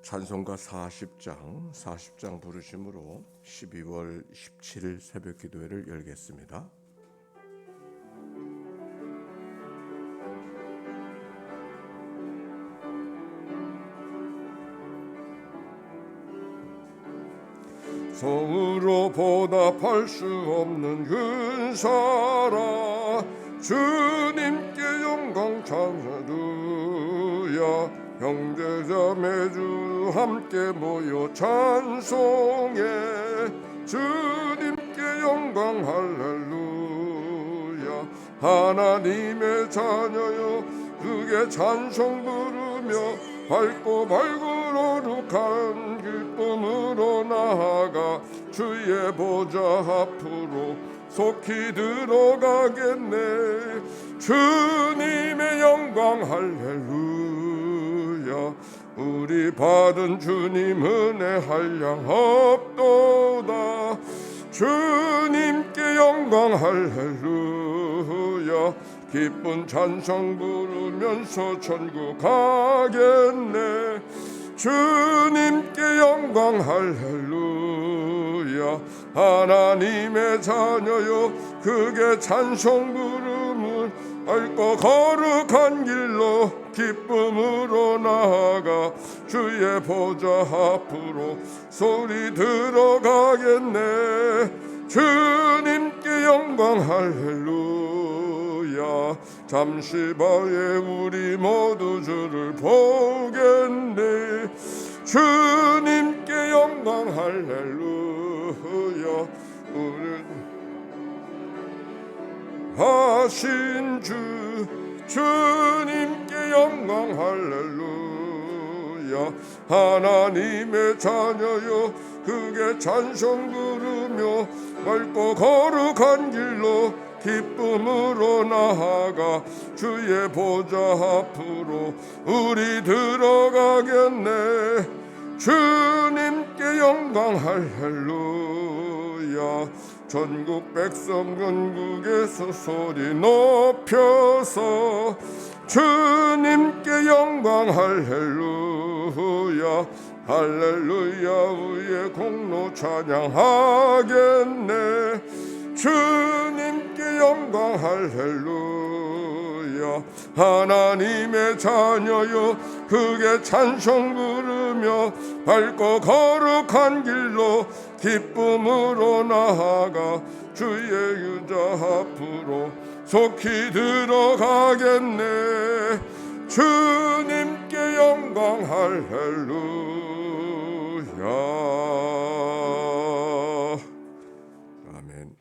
찬송가 40장 부르심으로 12월 17일 새벽 기도회를 열겠습니다. 성으로 보답할 수 없는 근사라 주님께 영광 찬송하루야. 형제자매주 함께 모여 찬송해 주님께 영광 할렐루야. 하나님의 자녀여 그게 찬송 부르며 밝고 거룩한 기쁨으로 나아가 주의 보좌 앞으로 속히 들어가겠네. 주님의 영광 할렐루야. 우리 받은 주님 은혜 한량 없도다. 주님께 영광 할렐루야. 기쁜 찬송 부르면서 천국 가겠네. 주님께 영광 할렐루야. 하나님의 자녀여 그게 찬송 부름을 밝고 거룩한 길로 기쁨으로 나아가 주의 보좌 앞으로 소리 들어가겠네. 주님께 영광 할렐루야. 잠시 밤에 우리 모두 주를 보겠네. 주님께 영광 할렐루야. 우리 하신 주님께 영광 할렐루야. 하나님의 자녀여 그게 찬송 부르며 밝고 거룩한 길로 기쁨으로 나아가 주의 보좌 앞으로 우리 들어가겠네. 주님께 영광 할렐루야. 전국 백성 전국에서 소리 높여서 주님께 영광 할렐루야. 할렐루야 위에 공로 찬양하겠네. 주님께 영광 할렐루야. 하나님의 자녀여 그게 찬송 부르며 밝고 거룩한 길로 기쁨으로 나아가 주의 유자 앞으로 속히 들어가겠네. 주님께 영광 할렐루야. 아멘.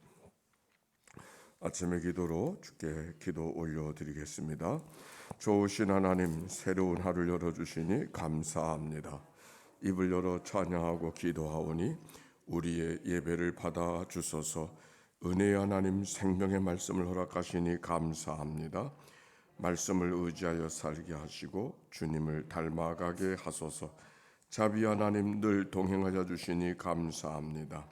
아침의 기도로 주께 기도 올려드리겠습니다. 좋으신 하나님, 새로운 하루를 열어주시니 감사합니다. 입을 열어 찬양하고 기도하오니 우리의 예배를 받아 주소서. 은혜의 하나님, 생명의 말씀을 허락하시니 감사합니다. 말씀을 의지하여 살게 하시고 주님을 닮아가게 하소서. 자비 하나님, 늘 동행하여 주시니 감사합니다.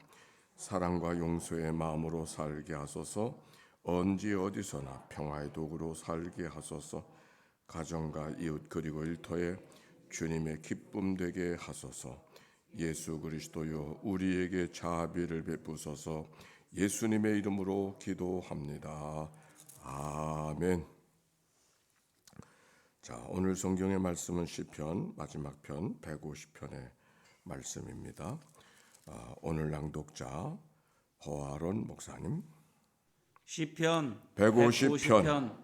사랑과 용서의 마음으로 살게 하소서. 언제 어디서나 평화의 도구로 살게 하소서. 가정과 이웃 그리고 일터에 주님의 기쁨 되게 하소서. 예수 그리스도여 우리에게 자비를 베푸소서. 예수님의 이름으로 기도합니다. 아멘. 자, 오늘 성경의 말씀은 시편 마지막 편 150편의 말씀입니다. 오늘 낭독자 허아론 목사님. 시편 150편.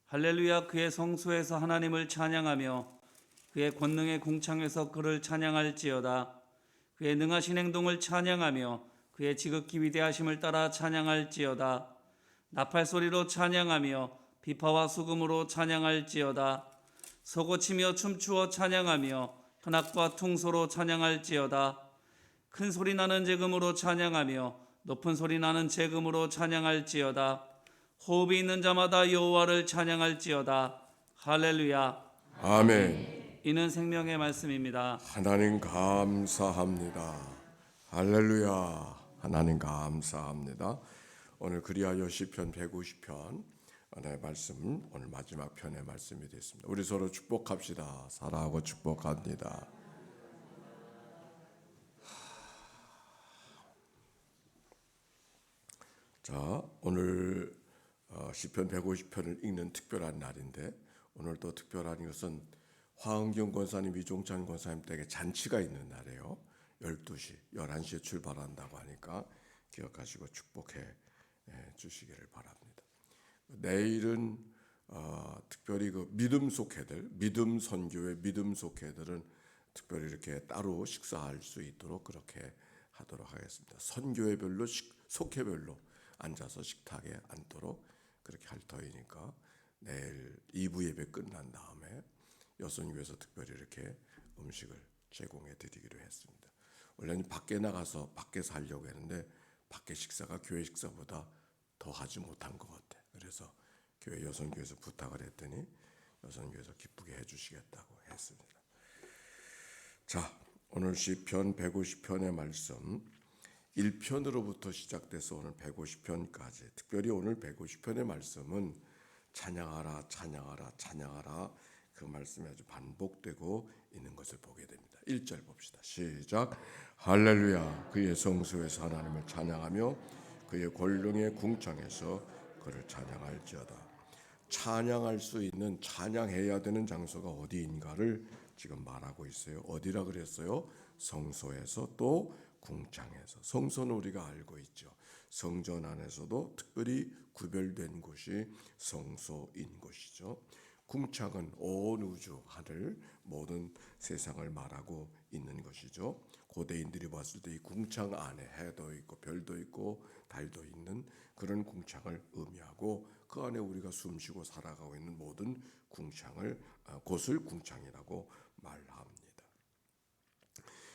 할렐루야. 그의 성소에서 하나님을 찬양하며 그의 권능의 궁창에서 그를 찬양할지어다. 그의 능하신 행동을 찬양하며 그의 지극히 위대하심을 따라 찬양할지어다. 나팔 소리로 찬양하며 비파와 수금으로 찬양할지어다. 서고치며 춤추어 찬양하며 현악과 퉁소로 찬양할지어다. 큰 소리 나는 제금으로 찬양하며 높은 소리 나는 제금으로 찬양할지어다. 호흡이 있는 자마다 여호와를 찬양할지어다. 할렐루야. 아멘. 이는 생명의 말씀입니다. 하나님 감사합니다. 할렐루야. 하나님 감사합니다. 오늘 그리하여 시편 150편 말씀, 오늘 마지막 편의 말씀이 됐습니다. 우리 서로 축복합시다. 사랑하고 축복합니다. 자, 오늘 시편 150편을 읽는 특별한 날인데 오늘 또 특별한 것은 화은경 권사님, 이종찬 권사님 댁에 잔치가 있는 날이에요. 12시, 11시에 출발한다고 하니까 기억하시고 축복해 주시기를 바랍니다. 내일은 특별히 그 믿음 속회들, 믿음 선교회 믿음 속회들은 특별히 이렇게 따로 식사할 수 있도록 그렇게 하도록 하겠습니다. 선교회별로 속회별로 앉아서 식탁에 앉도록 그렇게 할 터이니까 내일 2부 예배 끝난 다음에 여선교회에서 특별히 이렇게 음식을 제공해 드리기로 했습니다. 원래는 밖에 나가서 밖에서 하려고 했는데 밖에 식사가 교회 식사보다 더 하지 못한 것 같아. 그래서 교회 여선교회에서 부탁을 했더니 여선교회에서 기쁘게 해주시겠다고 했습니다. 자, 오늘 시편 150편의 말씀 1편으로부터 시작돼서 오늘 150편까지 특별히 오늘 150편의 말씀은 찬양하라 찬양하라 찬양하라 그 말씀이 아주 반복되고 있는 것을 보게 됩니다. 1절 봅시다. 시작. 할렐루야 그의 성소에서 하나님을 찬양하며 그의 권능의 궁창에서 그를 찬양할지어다. 찬양할 수 있는 찬양해야 되는 장소가 어디인가를 지금 말하고 있어요. 어디라 그랬어요? 성소에서 또 궁창에서. 성소는 우리가 알고 있죠. 성전 안에서도 특별히 구별된 곳이 성소인 곳이죠. 궁창은 온 우주, 하늘, 모든 세상을 말하고 있는 것이죠. 고대인들이 봤을 때 이 궁창 안에 해도 있고 별도 있고 달도 있는 그런 궁창을 의미하고 그 안에 우리가 숨쉬고 살아가고 있는 모든 곳을 궁창이라고 말합니다.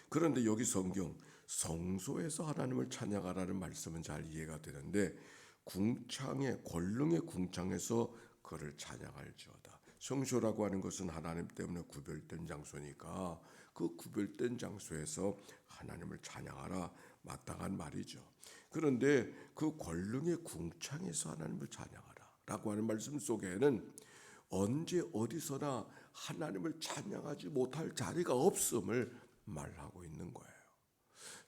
그런데 여기 성경 성소에서 하나님을 찬양하라는 말씀은 잘 이해가 되는데 궁창의 권능의 궁창에서 그를 찬양할지어다. 성소라고 하는 것은 하나님 때문에 구별된 장소니까 그 구별된 장소에서 하나님을 찬양하라 마땅한 말이죠. 그런데 그 권능의 궁창에서 하나님을 찬양하라라고 하는 말씀 속에는 언제 어디서나 하나님을 찬양하지 못할 자리가 없음을 말하고 있는 거예요.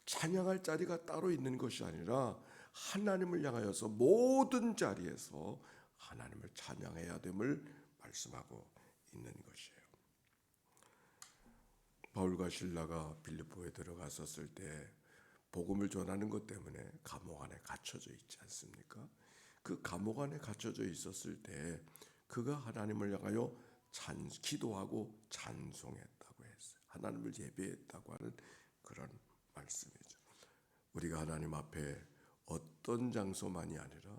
찬양할 자리가 따로 있는 것이 아니라 하나님을 향하여서 모든 자리에서 하나님을 찬양해야 됨을 말씀하고 있는 것이에요. 바울과 실라가 빌립보에 들어갔었을 때 복음을 전하는 것 때문에 감옥 안에 갇혀져 있지 않습니까? 그 감옥 안에 갇혀져 있었을 때 그가 하나님을 향하여 기도하고 찬송했다고 했어요. 하나님을 예배했다고 하는 그런 말씀이죠. 우리가 하나님 앞에 어떤 장소만이 아니라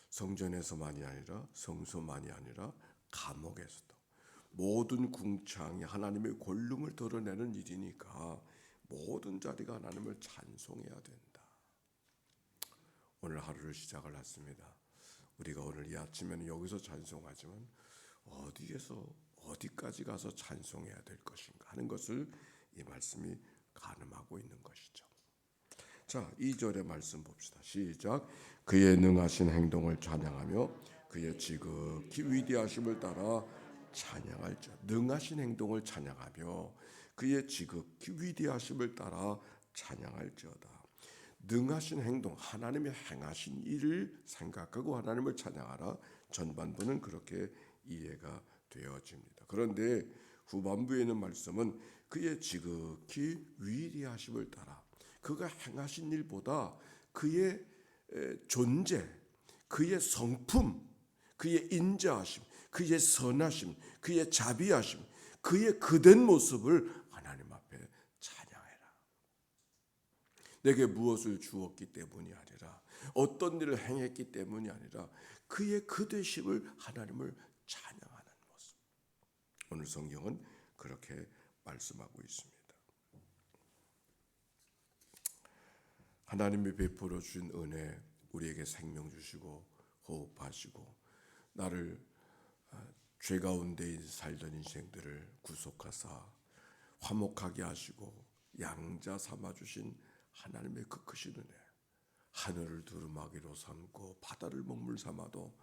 성전에서만이 아니라 성소만이 아니라 감옥에서도 모든 궁창이 하나님의 권능을 드러내는 일이니까 모든 자리가 하나님을 찬송해야 된다. 오늘 하루를 시작을 했습니다. 우리가 오늘 이 아침에는 여기서 찬송하지만 어디에서 어디까지 가서 찬송해야 될 것인가 하는 것을 이 말씀이 가늠하고 있는 것이죠. 자, 2절의 말씀 봅시다. 시작. 그의 능하신 행동을 찬양하며 그의 지극히 위대하심을 따라 찬양할지어다. 능하신 행동을 찬양하며 그의 지극히 위대하심을 따라 찬양할지어다. 능하신 행동, 하나님의 행하신 일을 생각하고 하나님을 찬양하라. 전반부는 그렇게 이해가 되어집니다. 그런데 후반부에 있는 말씀은 그의 지극히 위대하심을 따라 그가 행하신 일보다 그의 존재, 그의 성품, 그의 인자하심, 그의 선하심, 그의 자비하심, 그의 그된 모습을 하나님 앞에 찬양해라. 내게 무엇을 주었기 때문이 아니라 어떤 일을 행했기 때문이 아니라 그의 그되심을 하나님을 찬양하는 모습. 오늘 성경은 그렇게 말씀하고 있습니다. 하나님이 베풀어 주신 은혜, 우리에게 생명 주시고 호흡하시고 나를 죄 가운데 살던 인생들을 구속하사 화목하게 하시고 양자 삼아 주신 하나님의 그 크신 은혜, 하늘을 두루마기로 삼고 바다를 먹물 삼아도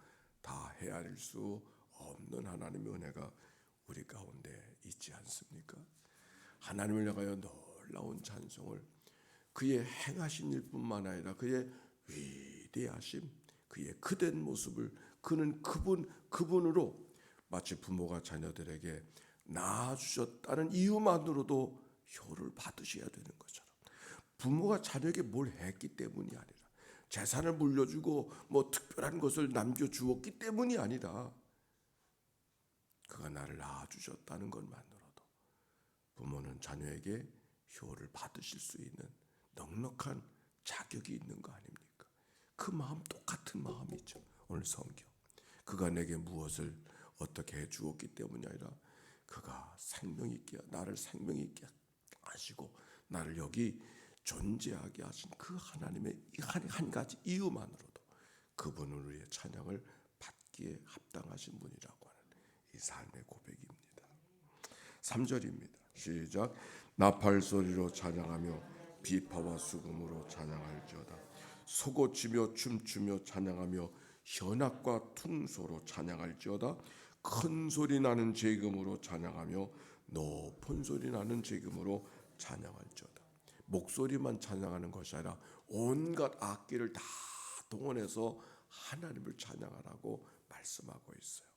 다 헤아릴 수 없는 하나님의 은혜가 우리 가운데 있지 않습니까? 하나님을 향하여 놀라운 찬송을 그의 행하신 일뿐만 아니라 그의 위대하심, 그의 그된 모습을 그는 그분으로 마치 부모가 자녀들에게 낳아주셨다는 이유만으로도 효를 받으셔야 되는 것처럼 부모가 자녀에게 뭘 했기 때문이 아니라 재산을 물려주고 뭐 특별한 것을 남겨주었기 때문이 아니라 그가 나를 낳아주셨다는 것만으로도 부모는 자녀에게 효를 받으실 수 있는 넉넉한 자격이 있는 거 아닙니까? 그 마음 똑같은 마음이죠. 오늘 성경 그가 내게 무엇을 어떻게 해 주었기 때문이 아니라 그가 생명 있게 나를 생명 있게 하시고 나를 여기 존재하게 하신 그 하나님의 한 가지 이유만으로도 그분을 위해 찬양을 받기에 합당하신 분이라고 하는 이 삶의 고백입니다. 3절입니다. 시작. 나팔소리로 찬양하며 비파와 수금으로 찬양할지어다. 소고치며 춤추며 찬양하며 현악과 퉁소로 찬양할지어다. 큰 소리 나는 제금으로 찬양하며 높은 소리 나는 제금으로 찬양할지어다. 목소리만 찬양하는 것이 아니라 온갖 악기를 다 동원해서 하나님을 찬양하라고 말씀하고 있어요.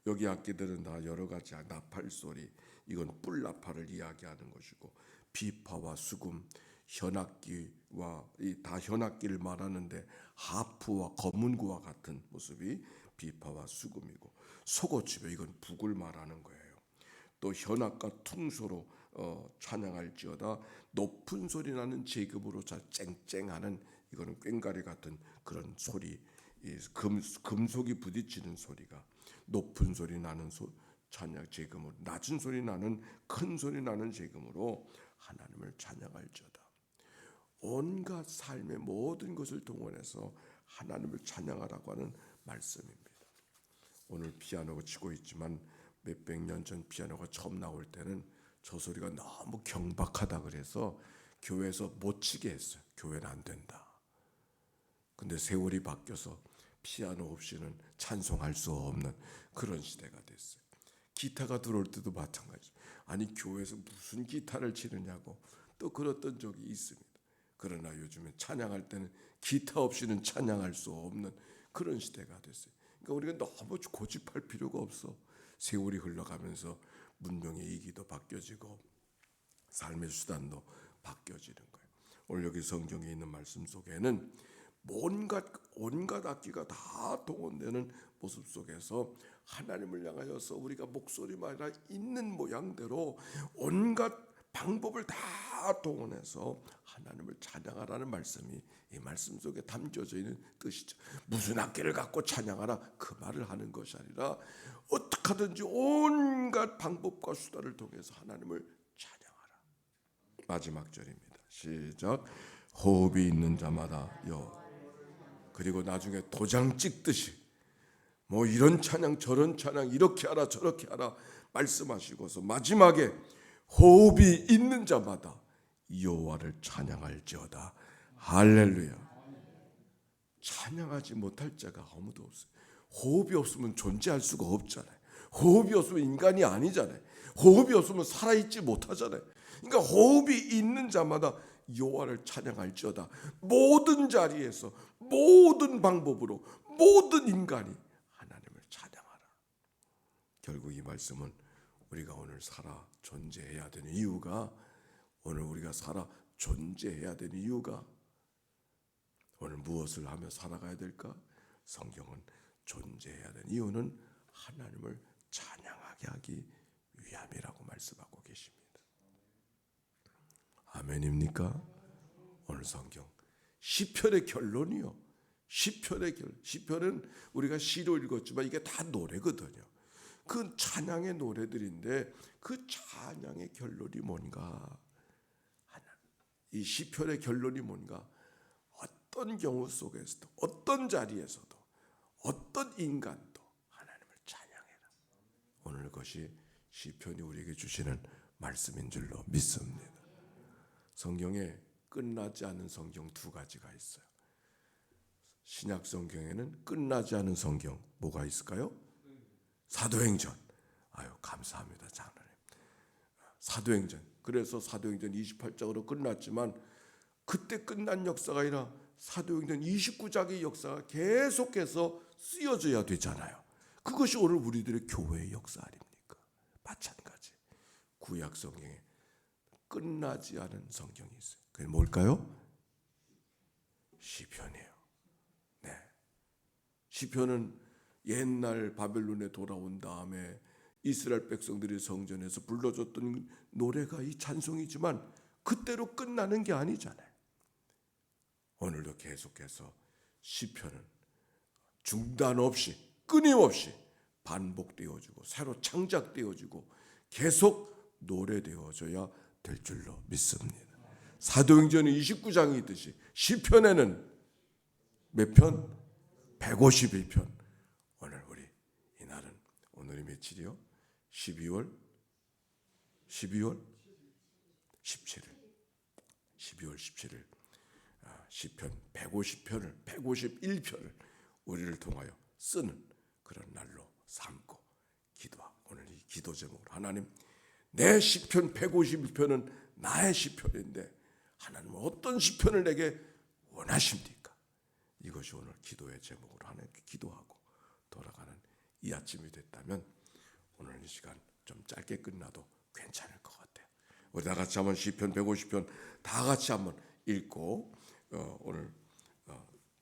여기 악기들은 다 여러 가지 나팔 소리, 이건 뿔나팔을 이야기하는 것이고 비파와 수금, 현악기와 다 현악기를 말하는데 하프와 검은구와 같은 모습이 비파와 수금이고 소고치며 이건 북을 말하는 거예요. 또 현악과 퉁소로 찬양할지어다. 높은 소리 나는 제금으로 쨍쨍하는 이거는 꽹과리 같은 그런 소리, 금속이 부딪히는 소리가 높은 소리 나는 찬양 제금으로 낮은 소리 나는 큰 소리 나는 제금으로 하나님을 찬양할지어다. 온갖 삶의 모든 것을 동원해서 하나님을 찬양하라고 하는 말씀입니다. 오늘 피아노가 치고 있지만 몇백 년 전 피아노가 처음 나올 때는 저 소리가 너무 경박하다 그래서 교회에서 못 치게 했어요. 교회는 안 된다. 근데 세월이 바뀌어서 피아노 없이는 찬송할 수 없는 그런 시대가 됐어요. 기타가 들어올 때도 마찬가지. 아니 교회에서 무슨 기타를 치느냐고 또 그랬던 적이 있습니다. 그러나 요즘에 찬양할 때는 기타 없이는 찬양할 수 없는 그런 시대가 됐어요. 그러니까 우리가 너무 고집할 필요가 없어. 세월이 흘러가면서 문명의 이기도 바뀌어지고 삶의 수단도 바뀌어지는 거예요. 오늘 여기 성경에 있는 말씀 속에는 온갖 악기가 다 동원되는 모습 속에서 하나님을 향하여서 우리가 목소리만 아니라 있는 모양대로 온갖 방법을 다 동원해서 하나님을 찬양하라는 말씀이 이 말씀 속에 담겨져 있는 뜻이죠. 무슨 악기를 갖고 찬양하라 그 말을 하는 것이 아니라 어떻게 하든지 온갖 방법과 수단을 통해서 하나님을 찬양하라. 마지막 절입니다. 시작. 호흡이 있는 자마다 그리고 나중에 도장 찍듯이 뭐 이런 찬양 저런 찬양 이렇게 하라 저렇게 하라 말씀하시고서 마지막에 호흡이 있는 자마다 여호와를 찬양할지어다. 할렐루야. 찬양하지 못할 자가 아무도 없어요. 호흡이 없으면 존재할 수가 없잖아요. 호흡이 없으면 인간이 아니잖아요. 호흡이 없으면 살아있지 못하잖아요. 그러니까 호흡이 있는 자마다 여호와를 찬양할지어다. 모든 자리에서 모든 방법으로 모든 인간이 하나님을 찬양하라. 결국 이 말씀은 우리가 오늘 살아 존재해야 되는 이유가 오늘 우리가 살아 존재해야 되는 이유가 오늘 무엇을 하며 살아가야 될까? 성경은 존재해야 되는 이유는 하나님을 찬양하게 하기 위함이라고 말씀하고 계십니다. 아멘입니까? 오늘 성경 시편의 결론이요. 시편은 우리가 시로 읽었지만 이게 다 노래거든요. 그 찬양의 노래들인데 그 찬양의 결론이 뭔가? 이 시편의 결론이 뭔가? 어떤 경우 속에서도 어떤 자리에서도 어떤 인간도 하나님을 찬양해라. 오늘 그것이 시편이 우리에게 주시는 말씀인 줄로 믿습니다. 성경에 끝나지 않은 성경 두 가지가 있어요. 신약 성경에는 끝나지 않은 성경 뭐가 있을까요? 사도행전. 아유 감사합니다 장로님. 사도행전. 그래서 사도행전 28장으로 끝났지만 그때 끝난 역사가 아니라 사도행전 29장의 역사가 계속해서 쓰여져야 되잖아요. 그것이 오늘 우리들의 교회의 역사 아닙니까? 마찬가지. 구약 성경에 끝나지 않은 성경이 있어요. 그게 뭘까요? 시편이에요. 네. 시편은 옛날 바벨론에 돌아온 다음에 이스라엘 백성들이 성전에서 불러줬던 노래가 이 찬송이지만 그때로 끝나는 게 아니잖아요. 오늘도 계속해서 시편은 중단 없이 끊임없이 반복되어지고 새로 창작되어지고 계속 노래되어져야 될 줄로 믿습니다. 사도행전 29장이 있듯이 시편에는 몇 편? 151편. 오늘 우리 이날은 오늘이 며칠이요? 12월 17일 12월 17일 시편 151편을 우리를 통하여 쓰는 그런 날로 삼고 기도하고 오늘 이 기도 제목으로 하나님 내 시편 151편은 나의 시편인데 하나님은 어떤 시편을 내게 원하십니까? 이것이 오늘 기도의 제목으로 하나님께 기도하고 돌아가는 이 아침이 됐다면 오늘 이 시간 좀 짧게 끝나도 괜찮을 것 같아요. 우리 다 같이 한번 시편 150편 다 같이 한번 읽고 오늘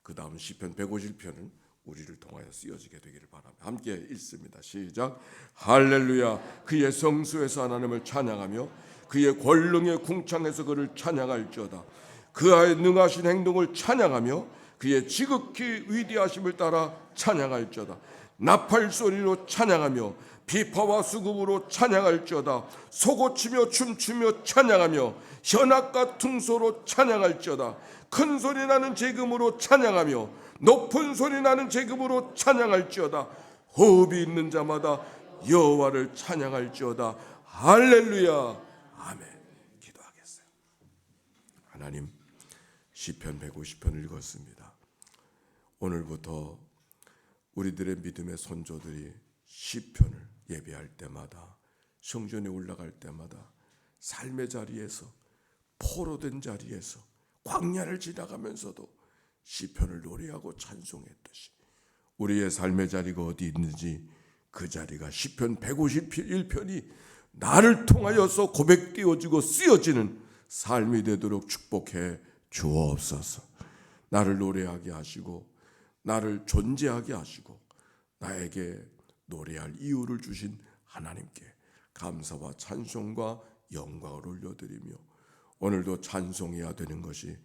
그 다음 시편 150편은 우리를 통하여 쓰여지게 되기를 바랍니다. 함께 읽습니다. 시작. 할렐루야. 그의 성수에서 하나님을 찬양하며 그의 권능의 궁창에서 그를 찬양할지어다. 그의 능하신 행동을 찬양하며 그의 지극히 위대하심을 따라 찬양할지어다. 나팔 소리로 찬양하며 비파와 수금으로 찬양할지어다. 소고치며 춤추며 찬양하며 현악과 퉁소로 찬양할지어다. 큰 소리 나는 제금으로 찬양하며 높은 소리 나는 제금으로 찬양할지어다. 호흡이 있는 자마다 여호와를 찬양할지어다. 할렐루야. 아멘. 기도하겠어요. 하나님, 시편 150편을 읽었습니다. 오늘부터 우리들의 믿음의 선조들이 시편을 예배할 때마다 성전에 올라갈 때마다 삶의 자리에서 포로된 자리에서 광야를 지나가면서도 시편을 노래하고 찬송했듯이 우리의 삶의 자리가 어디 있는지 그 자리가 시편 151편이 나를 통하여서 고백되어지고 쓰여지는 삶이 되도록 축복해 주옵소서. 나를 노래하게 하시고 나를 존재하게 하시고 나에게 노래할 이유를 주신 하나님께 감사와 찬송과 영광을 올려드리며 오늘도 찬송해야 되는 것이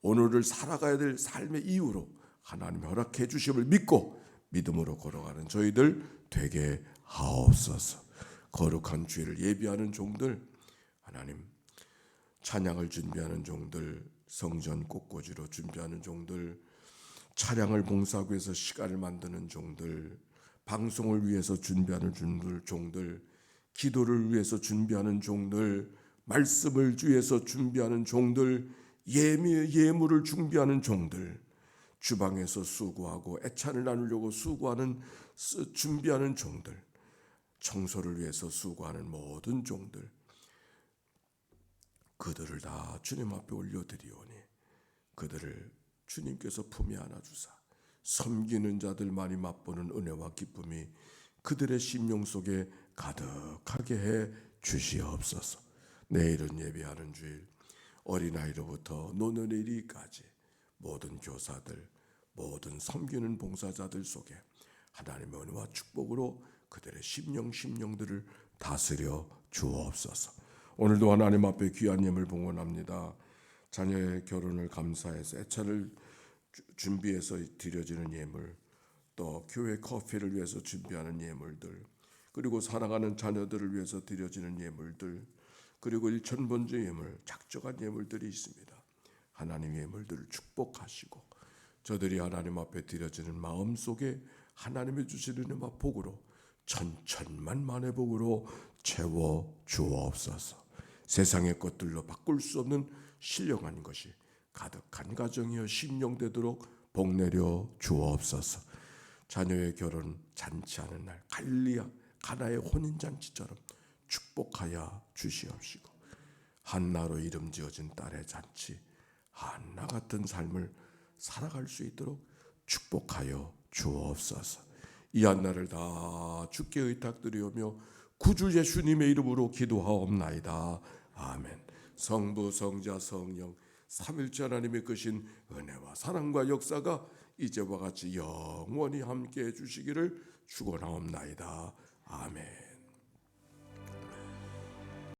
오늘을 살아가야 될 삶의 이유로 하나님 허락해 주심을 믿고 믿음으로 걸어가는 저희들 되게 하옵소서. 거룩한 주일을 예비하는 종들, 하나님 찬양을 준비하는 종들, 성전 꽃꽂이로 준비하는 종들, 차량을 봉사하기 위해서 시간을 만드는 종들, 방송을 위해서 준비하는 종들, 기도를 위해서 준비하는 종들, 말씀을 위해서 준비하는 종들, 예물을 준비하는 종들, 주방에서 수고하고 애찬을 나누려고 수고하는 준비하는 종들, 청소를 위해서 수고하는 모든 종들, 그들을 다 주님 앞에 올려드리오니 그들을 주님께서 품에 안아주사 섬기는 자들만이 맛보는 은혜와 기쁨이 그들의 심령 속에 가득하게 해 주시옵소서. 내일은 예배하는 주일, 어린아이로부터 노년에 이르기까지 모든 교사들, 모든 섬기는 봉사자들 속에 하나님의 은혜와 축복으로 그들의 심령들을 다스려 주옵소서. 오늘도 하나님 앞에 귀한 예물 봉헌합니다. 자녀의 결혼을 감사해서 애찬을 준비해서 드려지는 예물, 또 교회 커피를 위해서 준비하는 예물들, 그리고 사랑하는 자녀들을 위해서 드려지는 예물들, 그리고 일천번째 예물, 작정한 예물들이 있습니다. 하나님의 예물들을 축복하시고 저들이 하나님 앞에 드려지는 마음 속에 하나님의 주시는 은혜와 복으로 천천만만의 복으로 채워 주옵소서. 세상의 것들로 바꿀 수 없는 신령한 것이 가득한 가정이여 심령되도록 복 내려 주옵소서. 자녀의 결혼 잔치하는 날 가나의 혼인잔치처럼 축복하여 주시옵시고 한나로 이름 지어진 딸의 잔치, 한나 같은 삶을 살아갈 수 있도록 축복하여 주옵소서. 이 한날을 다 주께 의탁드리오며 구주 예수님의 이름으로 기도하옵나이다. 아멘. 성부 성자 성령 삼일째 하나님의 크신 은혜와 사랑과 역사가 이제와 같이 영원히 함께해 주시기를 축원하옵나이다. 아멘.